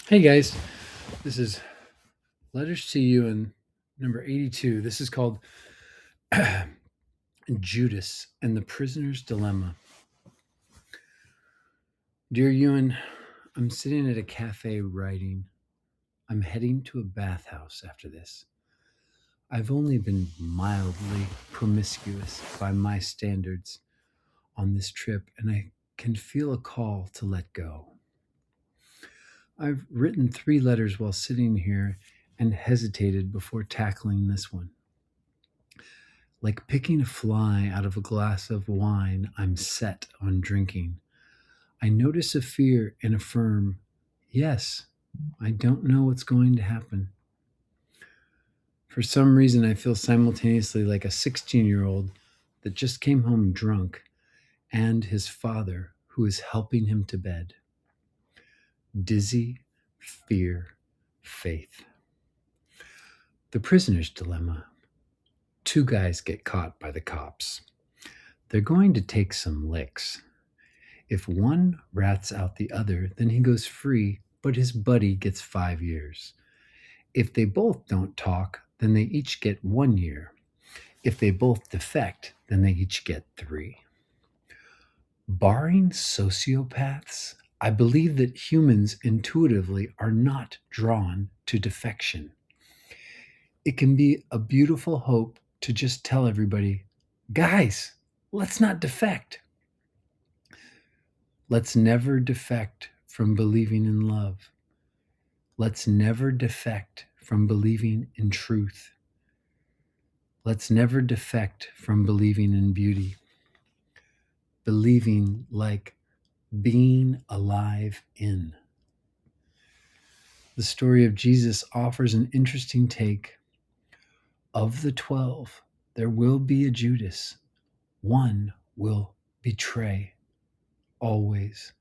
Hey guys, this is Letters to You in number 82. This is called Judas and the Prisoner's Dilemma. Dear Ewan, I'm sitting at a cafe writing. I'm heading to a bathhouse after this. I've only been mildly promiscuous by my standards on this trip, and I can feel a call to let go. I've written 3 letters while sitting here and hesitated before tackling this one. Like picking a fly out of a glass of wine I'm set on drinking. I notice a fear and affirm, yes, I don't know what's going to happen. For some reason, I feel simultaneously like a 16-year-old that just came home drunk and his father who is helping him to bed. Dizzy, fear, faith. The prisoner's dilemma. 2 guys get caught by the cops. They're going to take some licks. If one rats out the other, then he goes free, but his buddy gets 5 years. If they both don't talk, then they each get 1 year. If they both defect, then they each get 3. Barring sociopaths, I believe that humans intuitively are not drawn to defection. It can be a beautiful hope to just tell everybody, guys, let's not defect. Let's never defect from believing in love. Let's never defect from believing in truth. Let's never defect from believing in beauty. Believing like being alive in. The story of Jesus offers an interesting take. Of the 12, there will be a Judas. One will betray. Always.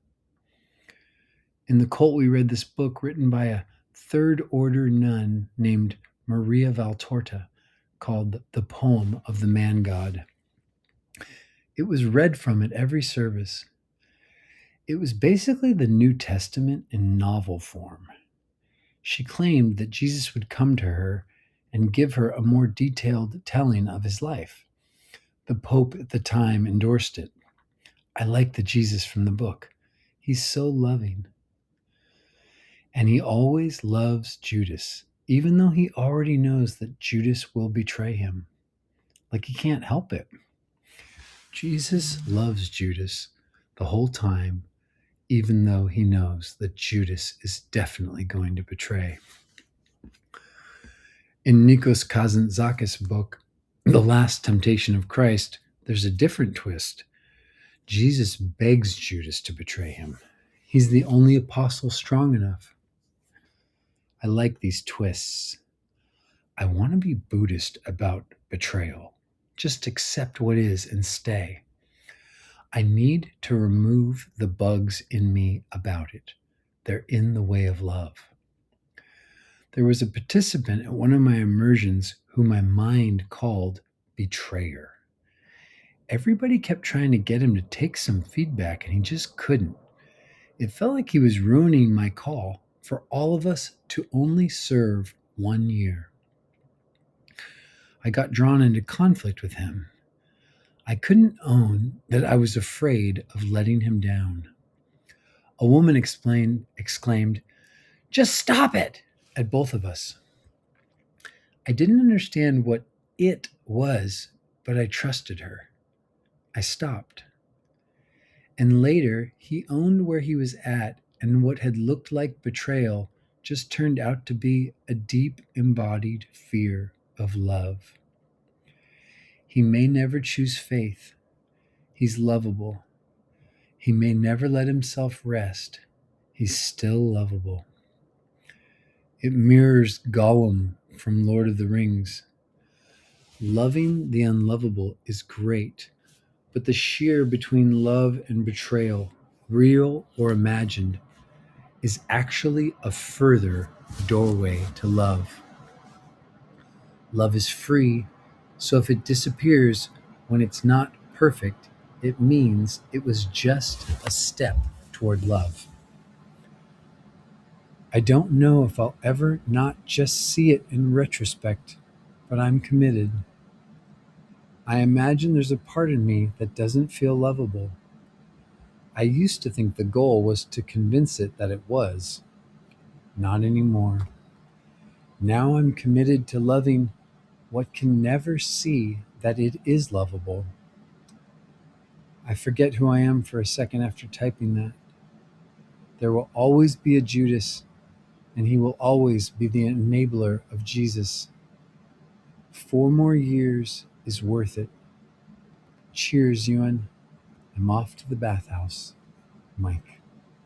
In the cult, we read this book written by a third order nun named Maria Valtorta called The Poem of the Man God. It was read from at every service. It was basically the New Testament in novel form. She claimed that Jesus would come to her and give her a more detailed telling of his life. The Pope at the time endorsed it. I like the Jesus from the book. He's so loving. And he always loves Judas, even though he already knows that Judas will betray him. Like he can't help it. Jesus loves Judas the whole time, even though he knows that Judas is definitely going to betray. In Nikos Kazantzakis' book, The Last Temptation of Christ, there's a different twist. Jesus begs Judas to betray him. He's the only apostle strong enough. I like these twists. I want to be Buddhist about betrayal. Just accept what is and stay. I need to remove the bugs in me about it. They're in the way of love. There was a participant at one of my immersions who my mind called betrayer. Everybody kept trying to get him to take some feedback, and he just couldn't. It felt like he was ruining my call for all of us to only serve 1 year. I got drawn into conflict with him. I couldn't own that I was afraid of letting him down. A woman exclaimed, just stop it, at both of us. I didn't understand what it was, but I trusted her. I stopped. And later, he owned where he was at, and what had looked like betrayal just turned out to be a deep embodied fear of love. He may never choose faith. He's lovable. He may never let himself rest. He's still lovable. It mirrors Gollum from Lord of the Rings. Loving the unlovable is great, but the sheer between love and betrayal, real or imagined, is actually a further doorway to love. Love is free, so if it disappears when it's not perfect, it means it was just a step toward love. I don't know if I'll ever not just see it in retrospect, but I'm committed. I imagine there's a part in me that doesn't feel lovable. I used to think the goal was to convince it that it was. Not anymore. Now I'm committed to loving what can never see that it is lovable. I forget who I am for a second after typing that. There will always be a Judas, and he will always be the enabler of Jesus. 4 more years is worth it. Cheers, Ewan. I'm off to the bathhouse. Mike.